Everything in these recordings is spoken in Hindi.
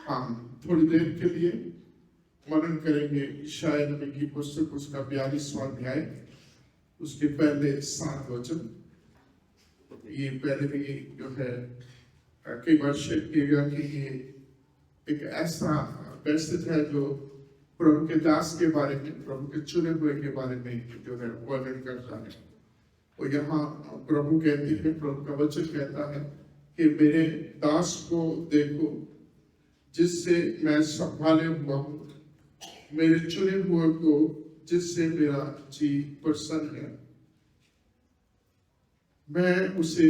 हम थोड़ी देर के लिए मनन करेंगे यशायाह नबी की पुस्तक उसका 42वां अध्याय उसके पहले 7 वचन। ये पहले भी जो है कई बार शेयर किएगा कि ये एक ऐसा पैसेज है जो प्रभु के दास के बारे में, प्रभु के चुने हुए के बारे में जो है वर्णन करता है। और यहाँ प्रभु कहते हैं, प्रभु का वचन कहता है कि मेरे दास को देखो जिससे मैं संभाले हुआ हूँ, मेरे चुने हुए को जिससे मेरा जी प्रसन्न है। मैं उसे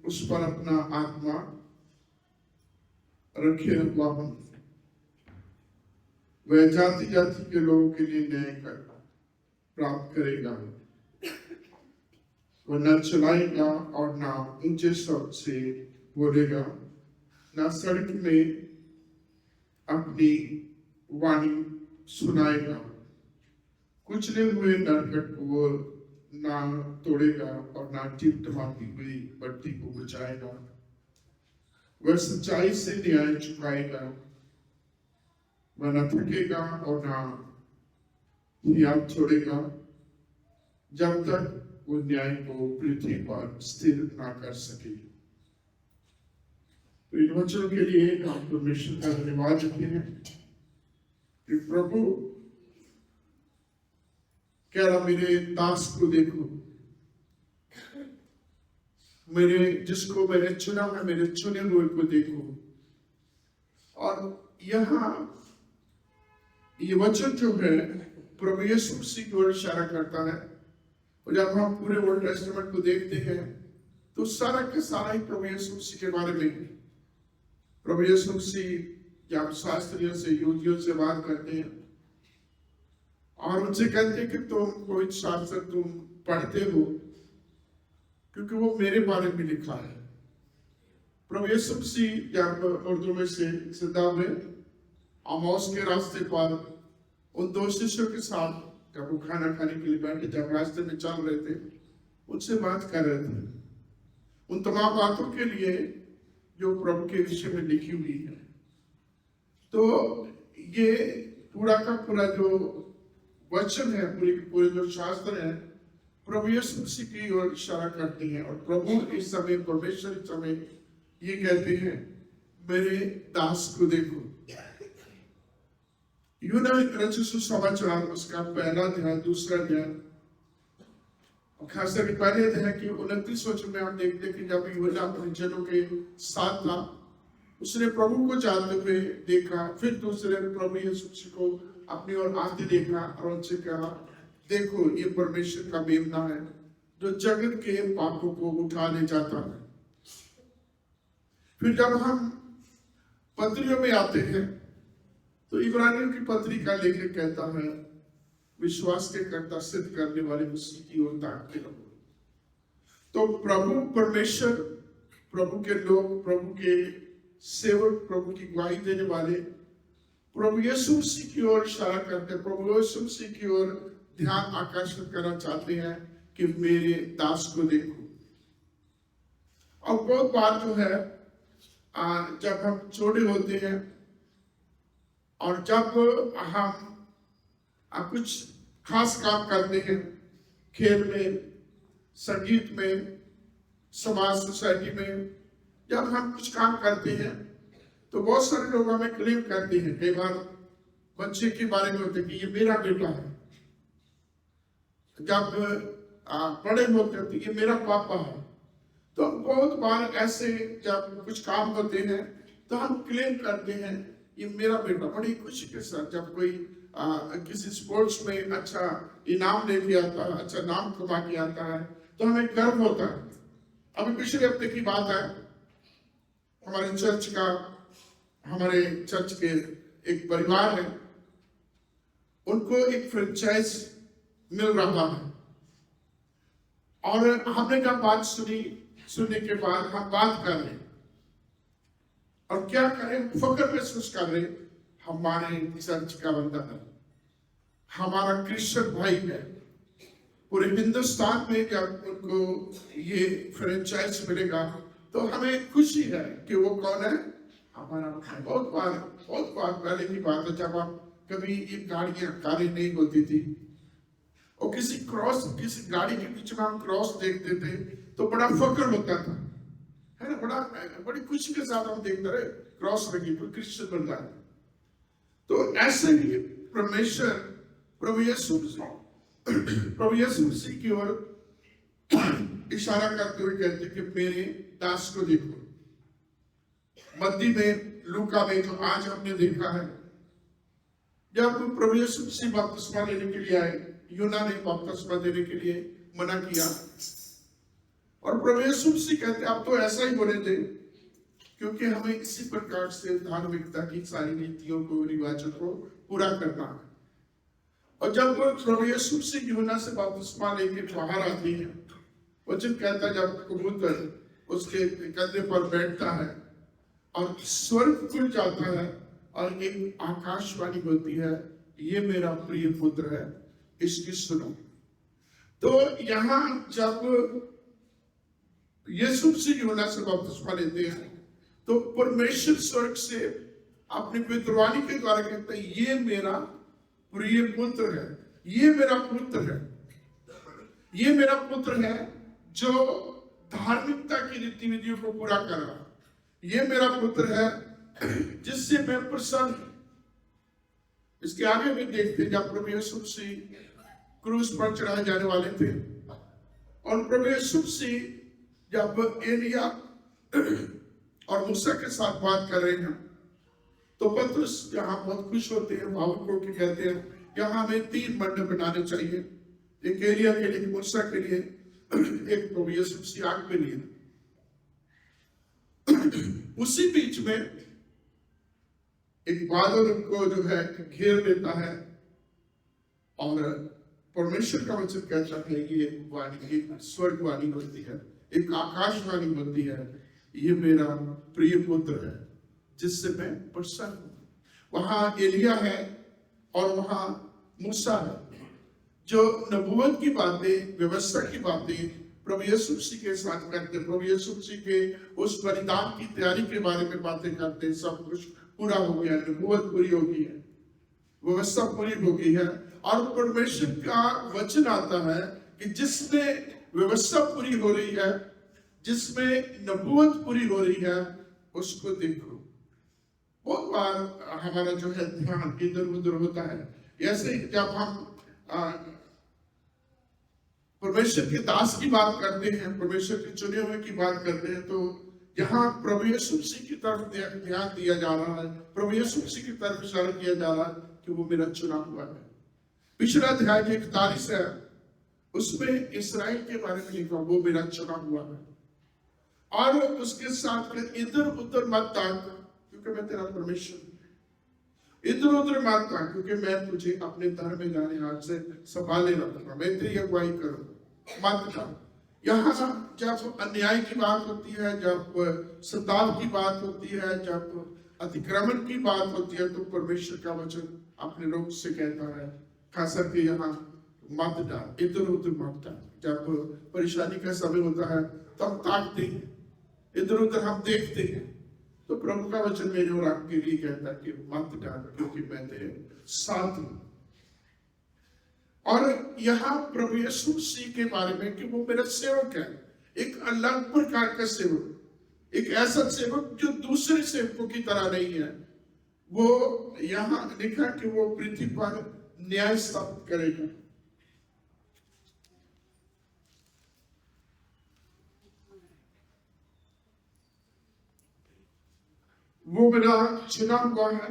उस पर अपना आत्मा रखे हुआ हूँ। वह जाति जाति के लोगों के लिए न्याय कर प्राप्त करेगा। वह न चलाएगा और न ऊंचे शब्द से बोलेगा, न सड़क में अपनी वाणी सुनाएगा। कुचले हुए नरकट को ना तोड़ेगा और ना टिमटिमाती हुई बत्ती को बुझाएगा। वह सच्चाई से न्याय चुकाएगा। वह न थकेगा और ना याद छोड़ेगा जब तक वो न्याय को पृथ्वी पर स्थिर ना कर सके। तो इन वचनों के लिए हम परमेश्वर का धन्यवाद देते हैं कि प्रभु कह रहा मेरे दास को देखो, मेरे जिसको मैंने चुना है, मेरे चुने हुए को देखो। और यहाँ ये वचन जो है प्रभु यीशु मसीह की ओर इशारा करता है। और जब हम पूरे ओल्ड टेस्टामेंट को देखते हैं तो सारा के सारा ही प्रभु यीशु मसीह के बारे में। प्रभु यीशु मसीह जब शास्त्रियों से, यहूदियों से बात करते हैं और उनसे कहते हैं कि तुम कोई शास्त्र तुम पढ़ते हो क्योंकि वो मेरे बारे में लिखा है। प्रभु यीशु मसीह जब उर्दू में से जिंदा हुए, आमोस के रास्ते पर उन 2 शिष्यों के साथ जब वो खाना खाने के लिए बैठे, जब रास्ते में चल रहे थे, उनसे बात कर रहे थे उन तमाम बातों के लिए जो प्रभु के विषय में लिखी हुई है। तो ये पूरा का पूरा जो वचन है, पूरे जो शास्त्र है, प्रभु यीशु मसीह की ओर इशारा करते हैं। और प्रभु इस समय, परमेश्वर इस समय ये कहते हैं मेरे दास को देखो। यूनानी सुसमाचार उसका पहला अध्याय, दूसरा अध्याय, खासकर पहले अध्याय की 29 वचन में हम देखते हैं कि जब यूहन्ना अपने जनों के साथ था, उसने प्रभु को जाते हुए देखा। फिर दूसरे प्रभु यीशु मसीह को अपनी ओर आते देखा और उनसे कहा, देखो ये परमेश्वर का मेमना है जो जगत के पापों को उठा ले जाता है। फिर जब हम पत्रियों में आते हैं तो इब्रानियों की पत्री का लेखक कहता है, विश्वास के कर्ता सिद्ध करने वाले मसीह की ओर ताकते रहो। तो प्रभु परमेश्वर, प्रभु के लोग, प्रभु के सेवक, प्रभु की गवाही देने वाले प्रभु यीशु मसीह की ओर इशारा करते हैं, प्रभु यीशु मसीह की ओर ध्यान आकर्षित करना चाहते हैं कि मेरे दास को देखो। और बहुत बार जो है जब हम छोटे होते हैं और जब हम कुछ खास काम करते हैं, खेल में, संगीत में, समाज सोसाइटी में, जब हम कुछ काम करते हैं तो बहुत सारे लोग हमें क्लेम करते हैं। कई बार बच्चे के बारे में होते हैं कि ये मेरा बेटा है। जब बड़े होते हैं तो ये मेरा पापा है। तो बहुत बार ऐसे जब कुछ काम होते हैं तो हम क्लेम करते हैं ये मेरा बेटा। बड़ी खुशी के साथ जब कोई किसी स्पोर्ट्स में अच्छा इनाम लेके आता है, अच्छा नाम कमा के आता है, तो हमें गर्व होता है। अभी पिछले हफ्ते की बात है, हमारे चर्च के एक परिवार है, उनको एक फ्रेंचाइज मिल रहा है। और हमने जब बात सुनने के बाद हम बात कर रहे और क्या करें, फख्र महसूस कर रहे, हमारे चर्च का बंदा है, हमारा क्रिश्चियन भाई है। पूरे हिंदुस्तान में जब उनको ये फ्रेंचाइज मिलेगा तो हमें खुशी है कि वो कौन है, हमारा भाई। बहुत बार बहुत बार पहले की बात है जब आप कभी ये गाड़ियां कारें नहीं होती थी और किसी गाड़ी के बीच में हम क्रॉस देखते थे तो बड़ा फक्र होता था, है ना, बड़ी खुशी के साथ हम देखते रहे क्रॉस लगी कोई क्रिश्चियन बन रहा है। तो ऐसे ही परमेश्वर प्रभु यीशु मसीह की ओर इशारा करते हुए कहते कि मेरे दास को देखो। मत्ती में, लूका में जो आज हमने देखा है, जब प्रभु यीशु मसीह बपतिस्मा लेने के लिए आए, यूना ने बपतिस्मा देने के लिए मना किया और प्रभु यीशु मसीह कहते आप तो ऐसा ही बोले थे क्योंकि हमें इसी प्रकार से धार्मिकता की सारी नीतियों को, रिवाजों को पूरा करना है। और जब प्रभु यीशु मसीह यूना से बपतिस्मा लेके बाहर आती है, वचन कहता है जब कबूतर उसके कंधे पर बैठता है और स्वर्ग खुल जाता है और एक आकाशवाणी होती है, ये मेरा प्रिय पुत्र है, इसकी सुनो। तो यहाँ जब यीशु मसीह यूहन्ना से बपतिस्मा लेते हैं तो परमेश्वर स्वर्ग से अपनी पवित्रवाणी के द्वारा कहते हैं ये मेरा प्रिय पुत्र है, ये मेरा पुत्र है, ये मेरा पुत्र है जो धार्मिकता की रीतिविधियों को पूरा कर रहा है, ये मेरा पुत्र है जिससे मैं प्रसन्न हूं। इसके आगे भी देखते जब प्रभु यीशु मसीह क्रूस पर चढ़ाए जाने वाले थे और प्रभु यीशु मसीह जब एलिया और मूसा के साथ बात कर रहे हैं तो पतरस यहाँ बहुत खुश होते हैं, भावुक होकर कहते हैं यहाँ हमें 3 मंडप बनाने चाहिए, एक एलिया के लिए, मूसा के लिए, एक प्रभु यीशु मसीह आग के लिए। उसी बीच में एक बादल को जो है घेर लेता है और परमेश्वर का वचन कहता है ये वाणी एक स्वर्ग वाणी होती है, एक आकाशवाणी होती है, ये मेरा प्रिय पुत्र है जिससे मैं प्रसन्न हूं। वहां एलिया है और वहां मूसा है जो नबूवत की बातें, व्यवस्था की बातें प्रभु यीशु मसीह के साथ करते, प्रभु यीशु मसीह के उस बलिदान की तैयारी के बारे में बातें करते। सब कुछ पूरा हो गया, नबूवत पूरी हो गई है, व्यवस्था पूरी हो गई है और परमेश्वर का वचन आता है कि जिसमें व्यवस्था पूरी हो रही है, जिसमें नबूवत पूरी हो रही है, उसको देखो। बहुत बार हमारा जो है ध्यान इधर उधर होता है। ऐसे जब हम परमेश्वर के दास की बात करते हैं, परमेश्वर के चुने हुए की बात करते हैं, तो यहाँ प्रभु यीशु मसीह की तरफ ध्यान दिया जा रहा है, प्रभु यीशु मसीह की तरफ इशारा किया जा रहा है कि वो मेरा चुना हुआ है। पिछला अध्याय 41 है, उसमें इस्राएल के बारे में लिखा वो मेरा चुना हुआ है। और उसके साथ इधर उधर मत ताक क्योंकि मैं तेरा परमेश्वर, इधर उधर मत ताक क्योंकि मैं तुझे अपने धर्म में जाने हाथ से संभाले रखूंगा, मैं तेरी अगुवाई करूंगा, मत ताक। यहाँ जब अन्याय की बात होती है, जब सताव की बात होती है, जब अतिक्रमण की बात होती है, तो परमेश्वर का वचन अपने लोग से कहता है खास करके यहाँ मत डाल, इधर उधर मत डाल। जब परेशानी का समय होता है तो हम ताकते हैं, इधर उधर हम देखते हैं, तो प्रभु का वचन मेरे और आपके लिए कहता है कि मत डाल क्योंकि मैं तेरे साथ हूं। और यहाँ प्रभु यीशु मसीह के बारे में कि वो मेरा सेवक है, एक अलग प्रकार का सेवक, एक ऐसा सेवक जो दूसरे सेवकों की तरह नहीं है। वो यहाँ लिखा कि वो पृथ्वी पर न्याय स्थापित करेगा। वो मेरा चुना हुआ है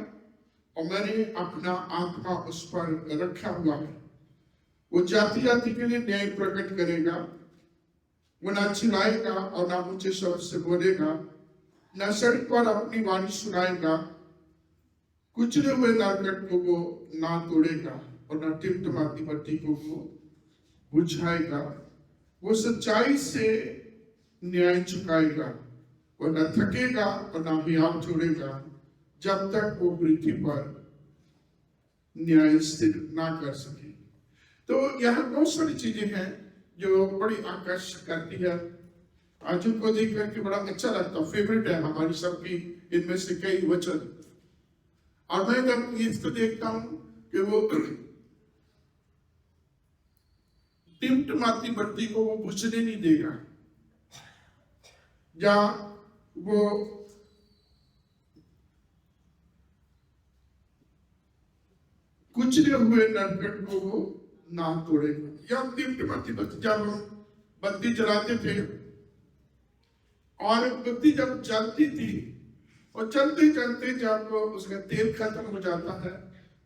और मैंने अपना आत्मा उस पर रखा हुआ है। वो जाति जाति के लिए न्याय प्रकट करेगा। वो ना चिल्लाएगा और ना ऊंचे शब्द से बोलेगा, ना सड़क पर अपनी वाणी सुनाएगा, कुचले हुए नारकट को वो ना तोड़ेगा और ना टिमटिमाती बत्ती को वो बुझाएगा। वो सच्चाई से न्याय चुकाएगा, वो न थकेगा और न हियाव छोड़ेगा जब तक वो पृथ्वी पर न्याय स्थिर ना कर सके। तो यहाँ बहुत सारी चीजें हैं जो बड़ी आकर्षक करती है, आज उनको देख करके बड़ा अच्छा लगता है, फेवरेट है हमारी सबकी। इनमें से कई वचन और मैं जब इसको देखता हूं कि वो टिमटिमाती बत्ती को वो बुझने नहीं देगा, जहां वो कुचले हुए नरकट को वो ना तोड़ेगा। या टिमटिमाती बत्ती, जब हम बत्ती जलाते थे और बत्ती जब जलती थी और चलते चलते जब उसका तेल खत्म हो जाता है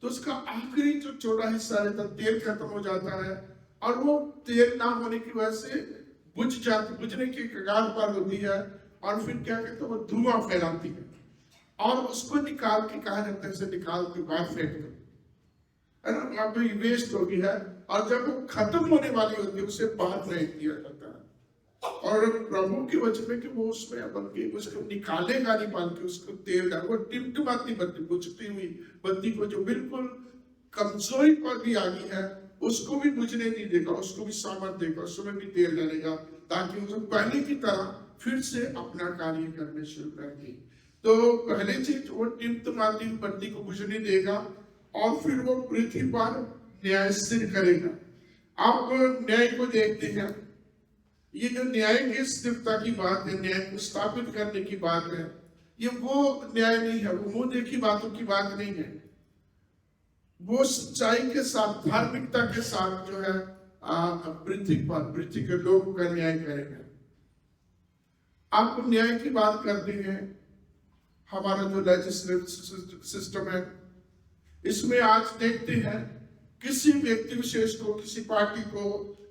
तो उसका आखिरी जो छोटा हिस्सा रहता है तेल खत्म हो जाता है और वो तेल ना होने की वजह से बुझने की कगार पर होती है और फिर क्या कहते हैं वो धुआं फैलाती है और उसको निकाल के कहा जाता है, निकाल के बाहर फेंक दो, है ना, आप वेस्ट होगी है। और जब वो खत्म होने वाली होती है उसे बाहर फेंक दिया जाता है। और प्रभु के वचन में कि वो उसमें बल्कि उसको निकालेगा नहीं, बल्कि उसको तेल डाल, वो टिमटिमाती बत्ती, बुझती हुई बत्ती को जो बिल्कुल कमजोरी पर भी आ गई है उसको भी बुझने नहीं देगा, उसको भी सामर्थ्य देगा, उसमें भी तेल डालेगा ताकि वो पहले की तरह फिर से अपना कार्य करने शुरू करेंगे। तो पहले चीज वो टिमटिमाती बत्ती को बुझने देगा और फिर वो पृथ्वी पर न्याय सिद्ध करेगा। आप न्याय को देखते हैं, ये जो न्याय की स्थिरता की बात है, न्याय को स्थापित करने की बात है, ये वो न्याय नहीं है, वो मुंह देखी बातों की बात नहीं है, वो सच्चाई के साथ धार्मिकता के साथ जो है पृथ्वी के लोगों का न्याय करेगा। आप न्याय की बात करते हैं, हमारा जो लेजिस्लेटिव सिस्टम है इसमें आज देखते हैं किसी व्यक्ति विशेष को, किसी पार्टी को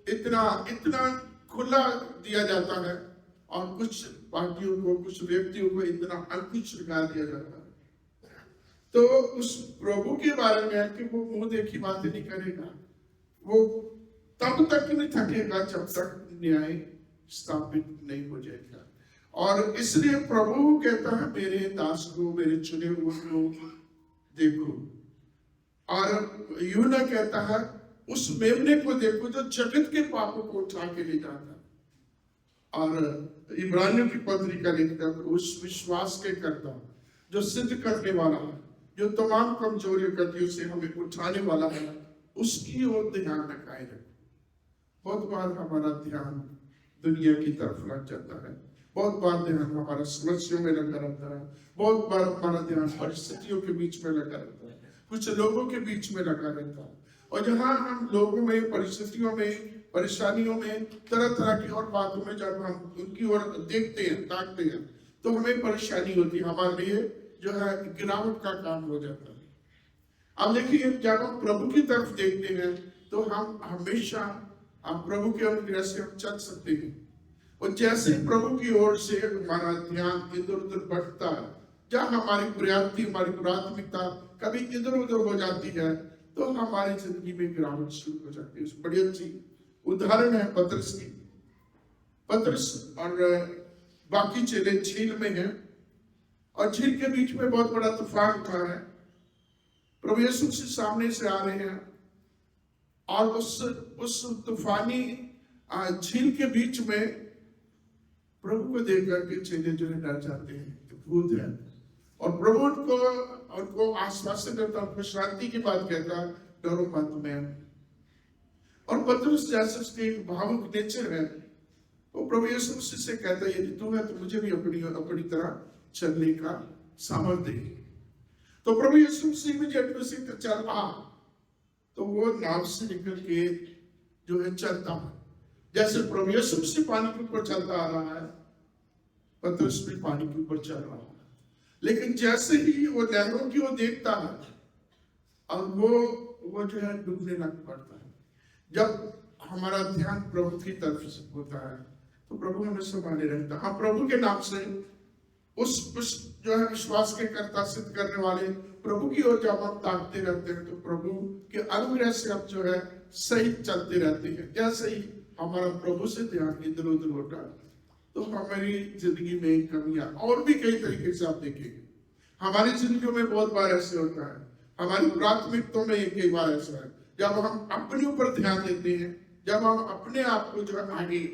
इतना इतना खुला दिया जाता है और कुछ पार्टियों को, कुछ व्यक्तियों को इतना अंकुश लगा दिया जाता है। तो उस प्रभु के बारे में है कि वो मुंह देखी बातें नहीं करेगा, वो तब तक नहीं थकेगा जब तक न्याय स्थापित नहीं हो जाएगा। और इसलिए प्रभु कहता है मेरे दास को, मेरे चुने हुए को देखो, और यूहन्ना कहता है उस मेमने को देखो जो जगत के पापों को उठा के ले जाता है। और इब्रानियों की पत्रिका लिखता है उस विश्वास के करता जो सिद्ध करने वाला है, जो तमाम कमजोरियों गतियों से हमें उठाने वाला है, उसकी ओर ध्यान रखाए रखो। बहुत बार हमारा ध्यान दुनिया की तरफ लग जाता है, बहुत बार ध्यान हमारा समस्याओं में लगा रहता है, बहुत बार हमारा ध्यान परिस्थितियों के बीच में लगा रहता है, कुछ लोगों के बीच में लगा रहता है। और जहां हम लोगों में, परिस्थितियों में, परेशानियों में, तरह तरह की और बातों में जब हम उनकी ओर देखते हैं, ताकते हैं, तो हमें परेशानी होती है, हमारे लिए जो है गिरावट का काम हो जाता है। अब देखिए जब हम प्रभु की तरफ देखते हैं तो हम हमेशा प्रभु के अनुग्रह से हम चल सकते हैं। और जैसे प्रभु की ओर से हमारा ध्यान इधर उधर बढ़ता है, जहाँ हमारी प्रायोरिटी, हमारी प्राथमिकता कभी इधर उधर हो जाती है तो हमारी जिंदगी में गिरावट शुरू हो जाती है। बड़ी अच्छी उदाहरण है पतरस की। पतरस और बाकी चेले झील में हैं और झील के बीच में बहुत बड़ा तूफान उठा है। प्रभु यीशु से सामने से आ रहे हैं और उस तूफानी झील के बीच में प्रभु को देख करके चेले जो है डर जाते हैं कि भूत है। और प्रभु उनको आश्वासन देता, उनको शांति की बात कहता, डरो मत मैं। और पतरस जैसे उसके एक भावुक नेचर है, वो प्रभु यीशु मसीह से कहता है यदि तू है तो मुझे भी अपनी तरह चलने का सामर्थ्य दे। तो प्रभु यीशु मसीह में जब मसीह चल आ तो वो नाव से निकल के जो है चलता है, जैसे प्रभु यीशु मसीह पानी के ऊपर चलता आ रहा है, पतरस भी पानी के ऊपर चल रहा है। लेकिन जैसे ही वो लहरों की वो देखता है और वो जो है डूबने लग पड़ता है। जब हमारा ध्यान प्रभु की तरफ से होता है तो प्रभु हमें संभाले रहता है। हाँ, प्रभु के नाम से उस जो है विश्वास के कर्ता सिद्ध करने वाले प्रभु की ओर जब हम ताकते रहते हैं तो प्रभु के अनुग्रह से हम जो है सही चलते रहते हैं। जैसे ही हमारा प्रभु से ध्यान इधर उधर होता है तो हमारी जिंदगी में कमियां, और भी कई तरीके से आप देखेंगे हमारी जिंदगियों में बहुत बार ऐसे होता है, हमारी प्राथमिकताओं में कई बार ऐसा है, जब हम अपने ऊपर ध्यान देते हैं, जब हम अपने आप को जो है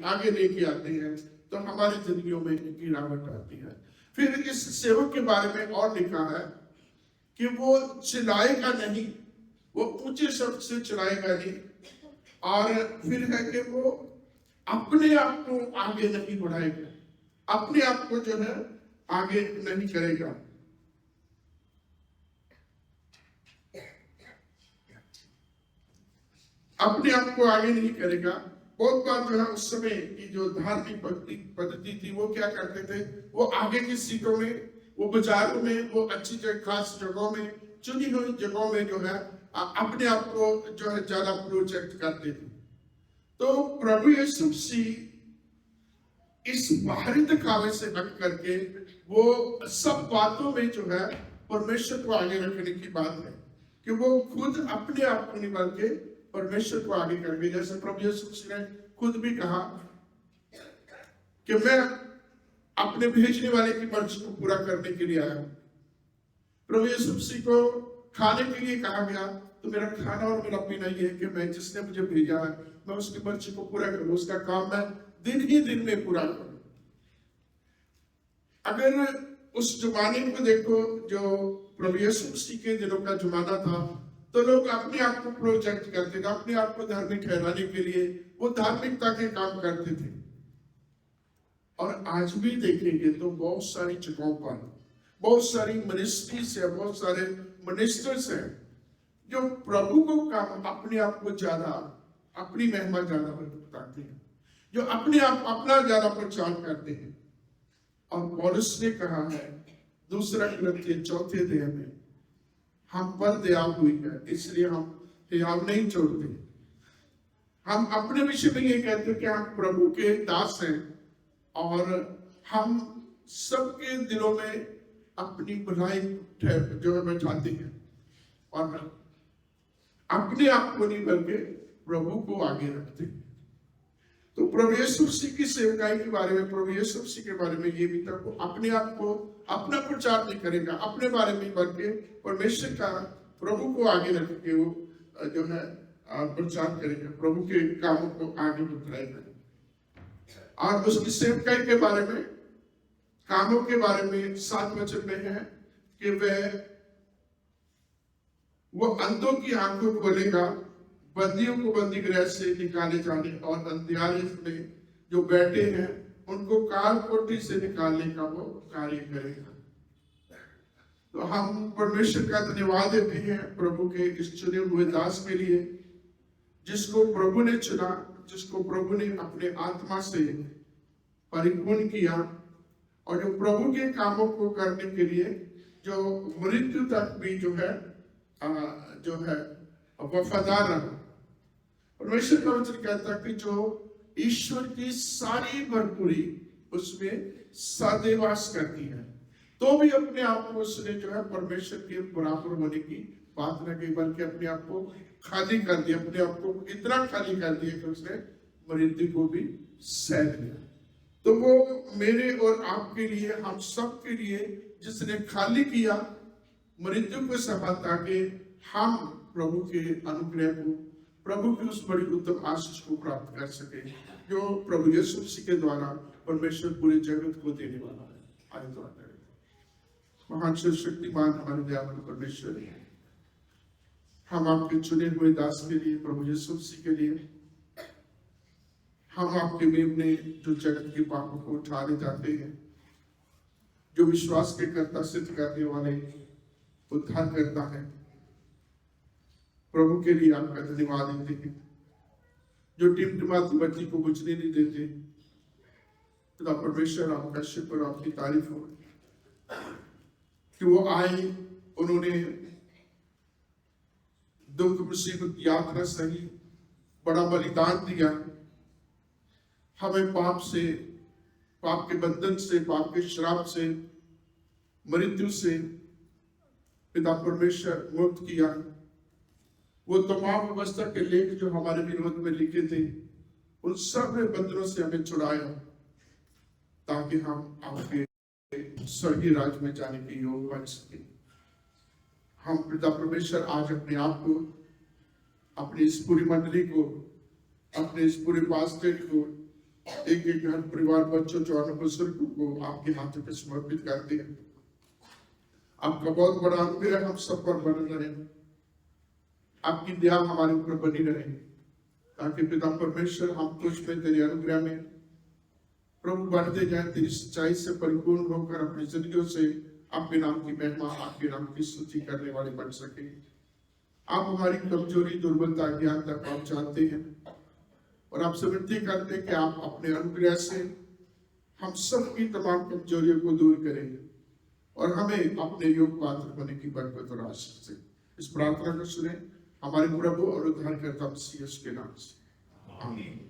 आगे लेके आते हैं तो हमारी जिंदगियों में गिरावट आती है। फिर इस सेवक के बारे में और लिखा है कि वो चिल्लाएगा नहीं, वो ऊंचे शब्द से चिल्लाएगा नहीं, और फिर है कि वो अपने आप को आगे नहीं बढ़ाएगा, अपने आप को जो है आगे नहीं करेगा। अपने आप को आगे नहीं करेगा। बहुत बार जो है उस समय की जो धार्मिक पद्धति थी, वो क्या करते थे, वो आगे की सीटों में, वो बाजारों में, वो अच्छी जगह, खास जगहों में, चुनी हुई जगहों में जो है अपने आप को जो है ज्यादा प्रोजेक्ट करते थे। तो प्रभु यीशु मसीह इस बाहरी दिखावे से हट करके वो सब बातों में जो है परमेश्वर को आगे रखने की बात है, कि वो खुद अपने आप को नहीं बल्कि परमेश्वर को आगे करेंगे। जैसे प्रभु यीशु मसीह ने खुद भी कहा कि मैं अपने भेजने वाले की मर्जी को पूरा करने के लिए आया हूं। प्रभु यीशु मसीह को खाने के लिए कहा गया, तो मेरा खाना और मेरा पीना ये है कि मैं जिसने मुझे भेजा है, मैं उसकी मर्जी को पूरा करूं, उसका काम मैं दिन ही दिन में पूरा करूं। अगर उस जमाने को देखो, जो प्रभु यीशु मसीह के दिनों का जमाना था, तो लोग अपने आप को प्रोजेक्ट करते थे, अपने आप को धार्मिक ठहराने के लिए वो धार्मिकता के काम करते थे। और आज भी देखेंगे तो बहुत सारी जगहों पर बहुत सारी मिनिस्ट्रीज है, बहुत सारे मिनिस्टर्स हैं जो प्रभु को काम, अपने आप को ज्यादा, अपनी महिमा ज्यादा बताते हैं, जो अपने आप अपना ज्यादा प्रचार करते हैं। और पौलुस ने कहा है 2 कुरिन्थियों 4 अध्याय में, हम पर दया हुई है इसलिए हम हियाव नहीं छोड़ते। हम अपने विषय में ये कहते हैं कि हम प्रभु के दास हैं, और हम सबके दिलों में अपनी भलाई जो है बैठाते हैं, और अपने आप को नहीं बल्कि प्रभु को आगे रखते हैं। तो प्रभु यीशु मसीह की सेवकाई के बारे में, प्रभु यीशु मसीह के बारे में ये भी था, वो अपने आप को अपना प्रचार नहीं करेगा अपने बारे में, बल्कि परमेश्वर का, प्रभु को आगे रख के वो जो है प्रचार करेगा, प्रभु के कामों को आगे बढ़ाएगा। और उसकी सेवकाई के बारे में, कामों के बारे में 7 वचन में है कि वो अंधों की आंखों को खोलेगा, बंदियों को बंदी गृह से निकाले जाने, और अंधियारे में जो बैठे हैं उनको काल कोठरी से निकालने का वो कार्य करेगा। तो हम परमेश्वर का धन्यवाद देते हैं प्रभु के इस चुने हुए दास के लिए, जिसको प्रभु ने चुना, जिसको प्रभु ने अपने आत्मा से परिपूर्ण किया, और जो प्रभु के कामों को करने के लिए जो मृत्यु तक भी जो है वफादार रहा। परमेश्वर का वचन कहता है कि जो ईश्वर की सारी भरपूरी उसमें सदैव वास करती है, तो भी अपने आप को उसने जो है परमेश्वर के बराबर होने की बात न की, बल्कि अपने आप को खाली कर दिया, अपने आप को इतना खाली कर दिया कि उसने मृत्यु को भी सह लिया। तो वो मेरे और आपके लिए, हम सब के लिए जिसने खाली किया, मृत्यु को सहा, ताकि हम प्रभु के अनुग्रह को, प्रभु की उस बड़ी उत्तम आशीष को प्राप्त कर सके, जो प्रभु यीशु मसीह के द्वारा परमेश्वर पूरे जगत को देने वाला है। आइए दुआ करें। महान शक्तिमान हमारे दयावान परमेश्वर, हम आपके चुने हुए दास के लिए, प्रभु यीशु मसीह के लिए, हम आपके मेमने जो जगत के पापों को उठाने जाते हैं, जो विश्वास के कर्ता सिद्ध करने वाले उद्धार करता है, प्रभु के लिए आपका धन्यवाद देते हैं, जो टिमटिमाती बत्ती को बुझने नहीं देते। खुदा परमेश्वर, आपका शुक्र, आपकी तारीफ हो कि वो आए, उन्होंने दुख मुसीबत यात्रा सही, बड़ा बलिदान दिया, हमें पाप से, पाप के बंधन से, पाप के श्राप से, मृत्यु से पिता परमेश्वर मुक्त किया। वो तमाम व्यवस्था के लेख जो हमारे विरोध में लिखे थे, उन सब बंधनों से हमें छुड़ाया, ताकि हम आपके स्वर्गीय राज्य में जाने के योग बन सके। हम पिता परमेश्वर आज अपने आप को, अपनी इस पूरी मंडली को, अपने इस पूरे पास्टर को, एक एक घर परिवार, बच्चों, जवानों, बुजुर्गों को आपके हाथों पे समर्पित करते हैं। आपका बहुत बड़ा अनुग्रह हम सब पर बन रहे, आपकी दया हमारे ऊपर बनी रहे, ताकि पिता परमेश्वर हम तुझ पे तेरे अनुग्रह में प्रभु बढ़ते जाए, तेरी सच्चाई से परिपूर्ण होकर अपनी जिंदगियों से आपके नाम की महिमा, आपके नाम की स्तुति करने वाले बन सके। आप हमारी कमजोरी, दुर्बलता, ज्ञानता को आप जानते हैं, और आपसे विनती करते हैं कि आप अपने अनुग्रह से हम सब की तमाम कमजोरियों को दूर करें और हमें अपने योग पात्र होने की बरकत और आशीष से इस प्रार्थना को सुने हमारे प्रभु और उद्धारकर्ता मसीह यीशु के नाम से, आमीन।